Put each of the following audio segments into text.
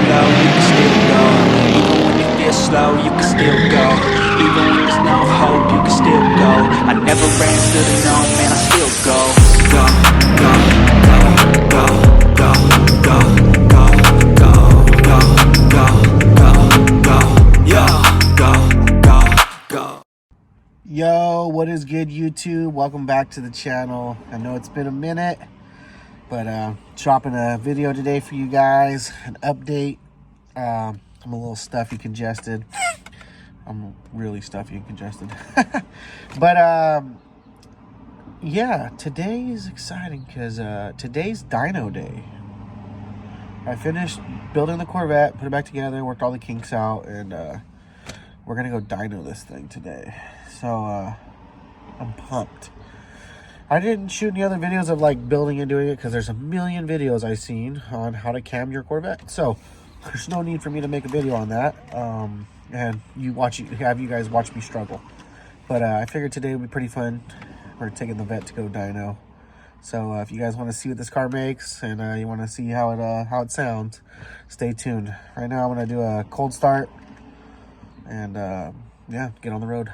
slow, you can still go. Even when you feel slow, you can still go. Even when there's no hope, you can still go. I never answer to no, man, I still go. Go, go, go, go, go, go, go, go, go, go, go, go, yo, go, go, go. Yo, what is good, YouTube? Welcome back to the channel. I know it's been a minute, but dropping a video today for you guys, an update. I'm a little stuffy, congested. I'm really stuffy and congested. But yeah, today is exciting because today's dyno day. I finished building the Corvette, put it back together, worked all the kinks out, and we're gonna go dyno this thing today. So I'm pumped. I didn't shoot any other videos of like building and doing it because there's a million videos I've seen on how to cam your Corvette. So there's no need for me to make a video on that. And have you guys watch me struggle. But I figured today would be pretty fun. We're taking the vet to go dyno. So if you guys want to see what this car makes and you want to see how it sounds, stay tuned. Right now I'm gonna do a cold start and yeah, get on the road.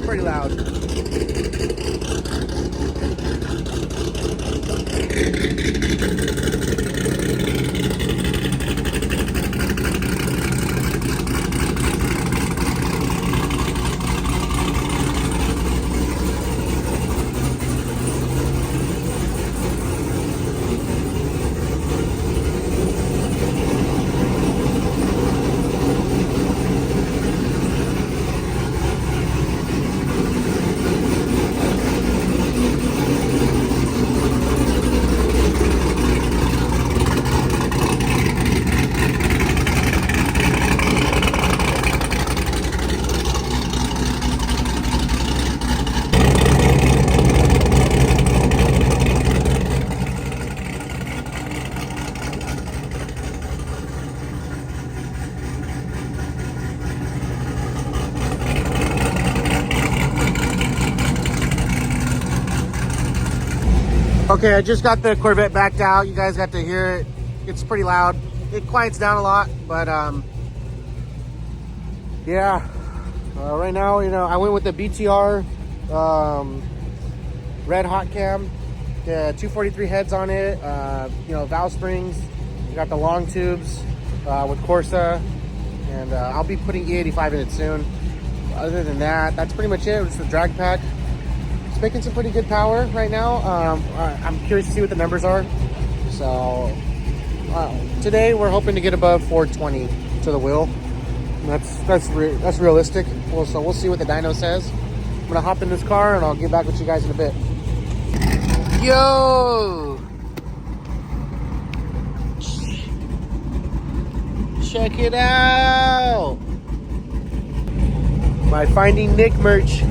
Pretty loud. Okay, I just got the Corvette backed out. You guys got to hear it. It's pretty loud. It quiets down a lot, but yeah. Right now, I went with the BTR red hot cam. The 243 heads on it. Valve springs. You got the long tubes with Corsa, and I'll be putting E85 in it soon. Other than that, that's pretty much it. It's the drag pack. Making some pretty good power right now. I'm curious to see what the numbers are. So today we're hoping to get above 420 to the wheel. That's realistic. So we'll see what the dyno says. I'm gonna hop in this car and I'll get back with you guys in a bit. Yo! Check it out! My Finding Nick merch.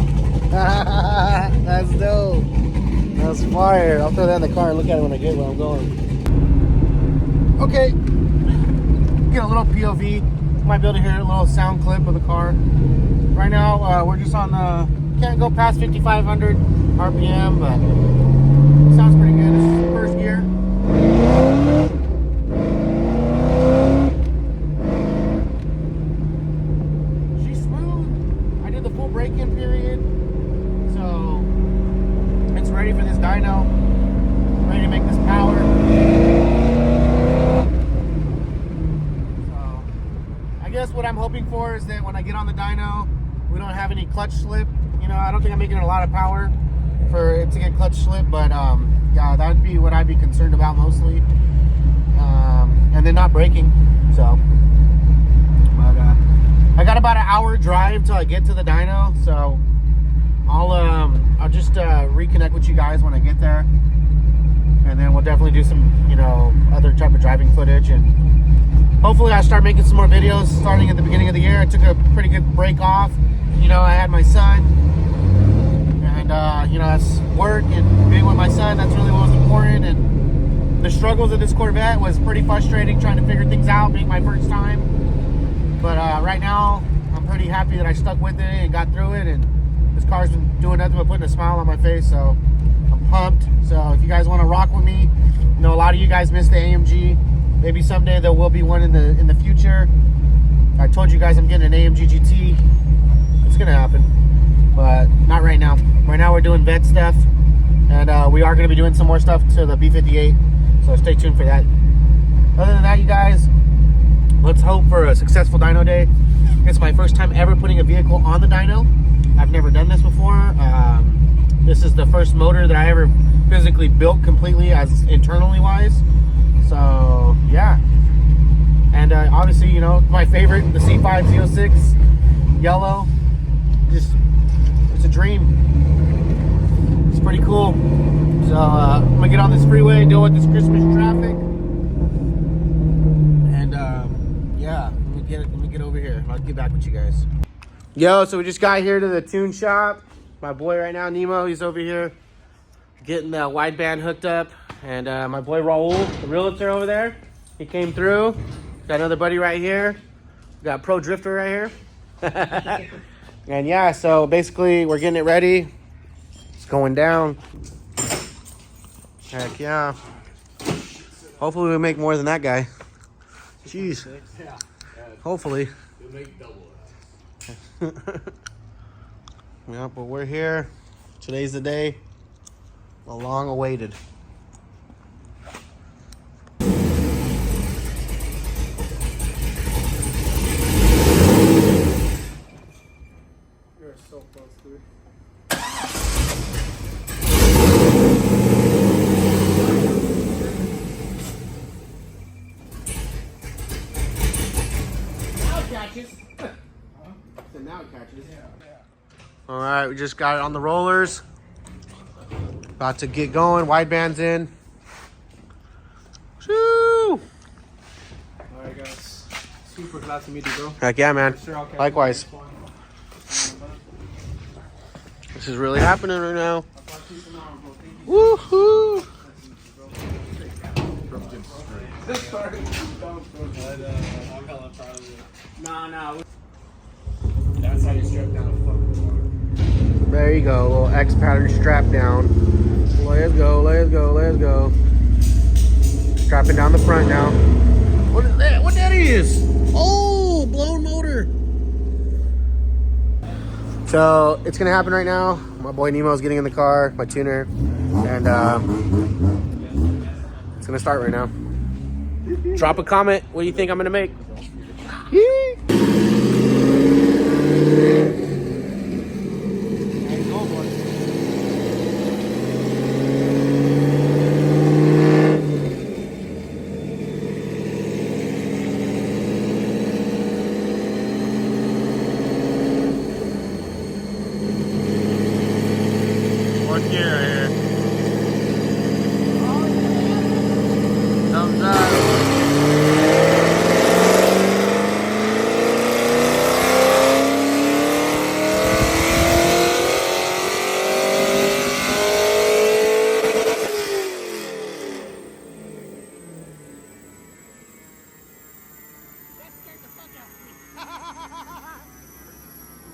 That's dope. That's fire. I'll throw that in the car and look at it when I get where I'm going. Okay. Get a little POV. Might be able to hear a little sound clip of the car. Right now, we're just on the... Can't go past 5,500 RPM, but it sounds pretty good. This is the first gear. She's smooth. I did the full break-in period. So it's ready for this dyno, ready to make this power. So I guess what I'm hoping for is that when I get on the dyno, we don't have any clutch slip, know, I don't think I'm making a lot of power for it to get clutch slip, but yeah, that'd be what I'd be concerned about mostly. And then not braking. So, but I got about an hour drive till I get to the dyno, so I'll just reconnect with you guys when I get there, and then we'll definitely do some, you know, other type of driving footage, and hopefully I start making some more videos starting at the beginning of the year. I took a pretty good break off. You know, I had my son, and you know, that's work and being with my son. That's really what was important. And the struggles of this Corvette was pretty frustrating, trying to figure things out, being my first time. But right now, I'm pretty happy that I stuck with it and got through it. And this car's been doing nothing but putting a smile on my face, so I'm pumped. So if you guys want to rock with me, you know, a lot of you guys missed the AMG. Maybe someday there will be one in the future. I told you guys I'm getting an AMG GT. It's gonna happen, but not right now. Right now we're doing vet stuff, and we are gonna be doing some more stuff to the B58. So stay tuned for that. Other than that, you guys, let's hope for a successful dyno day. It's my first time ever putting a vehicle on the dyno. I've never done this before. This is the first motor that I ever physically built completely as internally wise. So yeah, and obviously, you know, my favorite, the C5Z yellow. Just, it's a dream. It's pretty cool. So I'm gonna get on this freeway, deal with this Christmas traffic, and yeah, let me get over here. I'll get back with you guys. Yo, so we just got here to the tune shop. My boy right now, Nemo, he's over here getting the wideband hooked up, and my boy Raul, the realtor over there, he came through. Got another buddy right here. Got Pro Drifter right here. And yeah, so basically we're getting it ready. It's going down. Heck yeah. Hopefully we make more than that guy. Jeez. Hopefully. You'll make double that. Yeah, but we're here. Today's the day. The long awaited. You're so close, dude. All right, we just got it on the rollers. About to get going. Wideband's in. Woo! All right, guys. Super glad to meet you, bro. Heck yeah, man. Sure, I'll catch Likewise. you next one. This is really happening right now. I'll talk to you tomorrow, bro. Thank you. Woohoo! Sorry. I'm hella proud of you. Nah. That's how you strap down a fucking car. There you go. Little X pattern strap down. Let's go, let's go, let's go. Strapping down the front now. What is that? What that is? Oh, blown motor. So it's gonna happen right now. My boy Nemo's getting in the car, my tuner, and it's gonna start right now. Drop a comment. What do you think I'm gonna make? One gear right here. Thumbs up.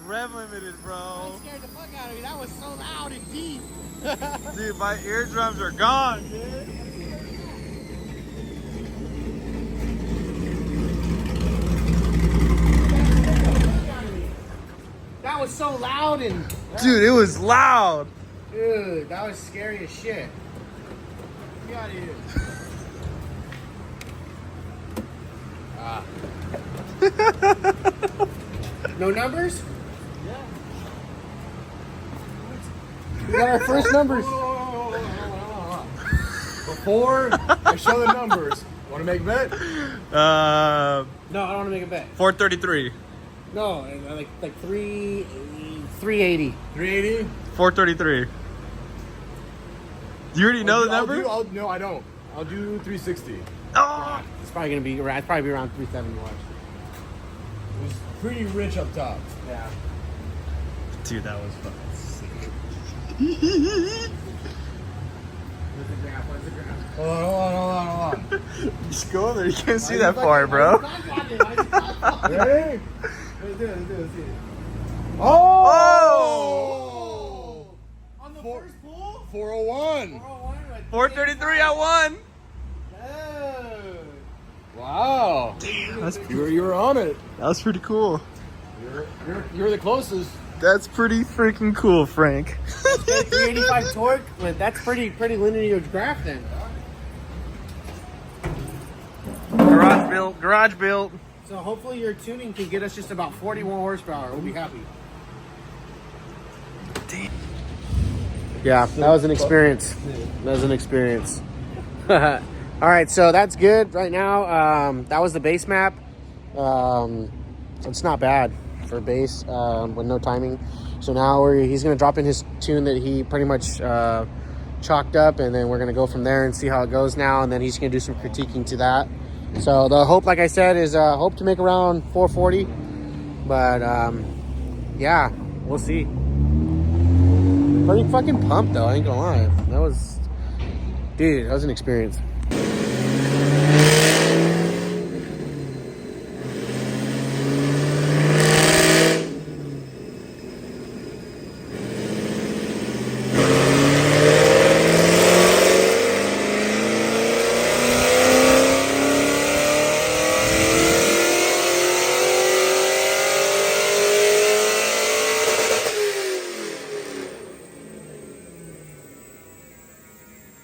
Rev limited, bro. That scared the fuck out of me. That was so loud and deep. Dude, my eardrums are gone, dude. That was so loud and... Dude, it was loud. Dude, that was scary as shit. Get out of here. No numbers? We got our first numbers. Before I show the numbers, want to make a bet? No, I don't want to make a bet. 433. No, like 380. 380? 433. Do you already know the number? No, I don't. I'll do 360. Oh! It's probably gonna be around. It's probably be around 370. Watch. It was pretty rich up top. Yeah. Dude, that was fucking sick. Where's the graph? Where's the graph? Hold on. Just go there. You can't see that far, bro. Ready? Let's do it. Oh! On the first pull? 401. 433, I won. Wow. Damn, You were on it. that was pretty cool. You're the closest. That's pretty freaking cool, Frank. 385 torque, but that's pretty linear graph then. Garage built. So hopefully your tuning can get us just about 40 more horsepower. We'll be happy. Damn. Yeah, that was an experience. All right, so that's good right now. That was the base map. It's not bad for base with no timing. So now he's going to drop in his tune that he pretty much chalked up, and then we're going to go from there and see how it goes now, and then he's going to do some critiquing to that. So the hope, like I said, is hope to make around 440. But yeah, we'll see. Pretty fucking pumped though, I ain't gonna lie. That was an experience.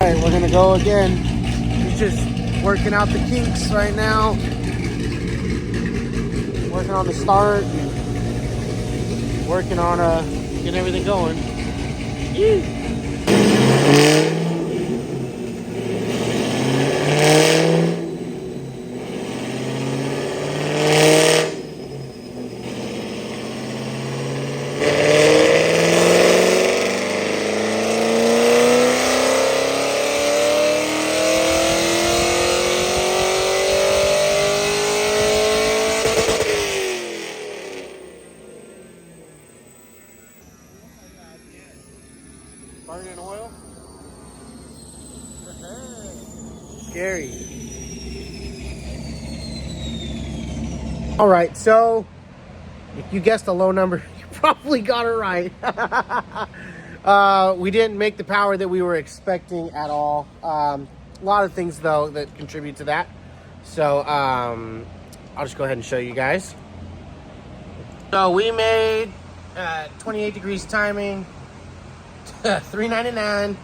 Alright, we're gonna go again. He's just working out the kinks right now. Working on the start. Working on getting everything going. Yee. Burning oil? Scary. All right, so if you guessed a low number, you probably got it right. We didn't make the power that we were expecting at all. A lot of things, though, that contribute to that. So I'll just go ahead and show you guys. So we made 28 degrees timing. 399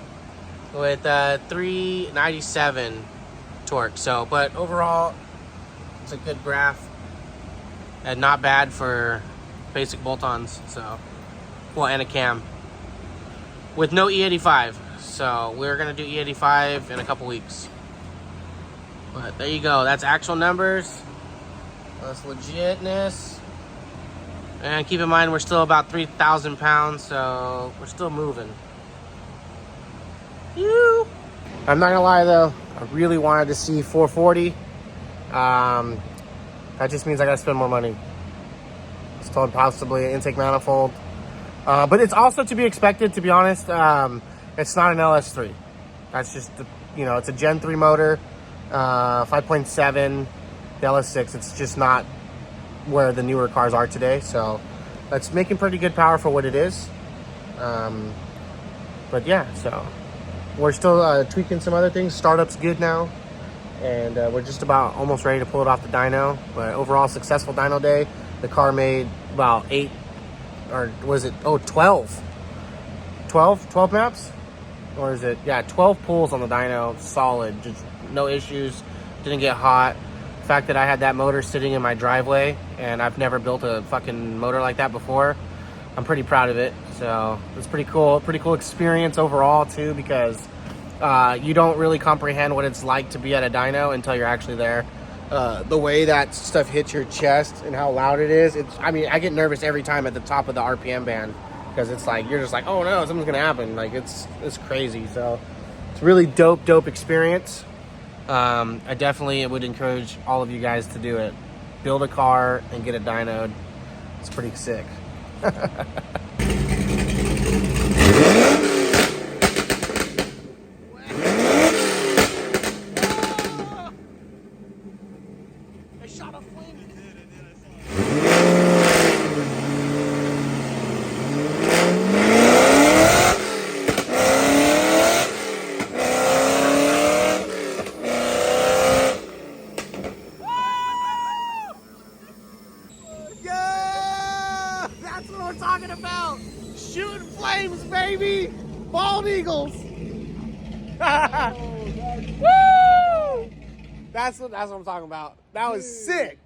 with 397 torque. So, but overall, it's a good graph and not bad for basic bolt-ons. So, well, and a cam with no E85. So we're gonna do E85 in a couple weeks. But there you go. That's actual numbers. That's legitness. And keep in mind, we're still about 3,000 pounds, so we're still moving. Ew. I'm not gonna lie though, I really wanted to see 440. That just means I gotta spend more money. Still possibly an intake manifold. But it's also to be expected, to be honest. It's not an LS3. That's just, it's a Gen 3 motor, 5.7, the LS6. It's just not where the newer cars are today, so that's making pretty good power for what it is. But yeah, so we're still tweaking some other things. Startup's good now, and we're just about almost ready to pull it off the dyno. But overall, successful dyno day. The car made about 8, or was it 12 maps, or is it 12 pulls on the dyno, solid, just no issues, didn't get hot. The fact that I had that motor sitting in my driveway, and I've never built a fucking motor like that before, I'm pretty proud of it. So it's pretty cool experience overall too, because you don't really comprehend what it's like to be at a dyno until you're actually there. The way that stuff hits your chest and how loud it is, I mean, I get nervous every time at the top of the RPM band, because it's like, you're just like, oh no, something's gonna happen. Like, it's crazy. So it's a really dope experience. I definitely would encourage all of you guys to do it. Build a car and get it dynoed. It's pretty sick. I shot a flame. Yeah! That's what we're talking about! Shooting flames, baby! Bald eagles! Woo! That's what I'm talking about. That was sick!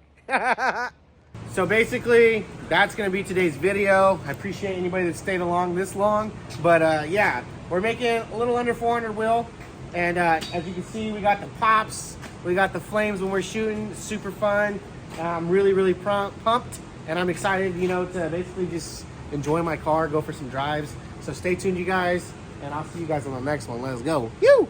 So basically, that's gonna be today's video. I appreciate anybody that stayed along this long. But yeah, we're making a little under 400 wheel. And as you can see, we got the pops, we got the flames when we're shooting. It's super fun. I'm really pumped, and I'm excited, you know, to basically just enjoy my car, go for some drives. So stay tuned, you guys, and I'll see you guys on the next one. Let's go. Woo!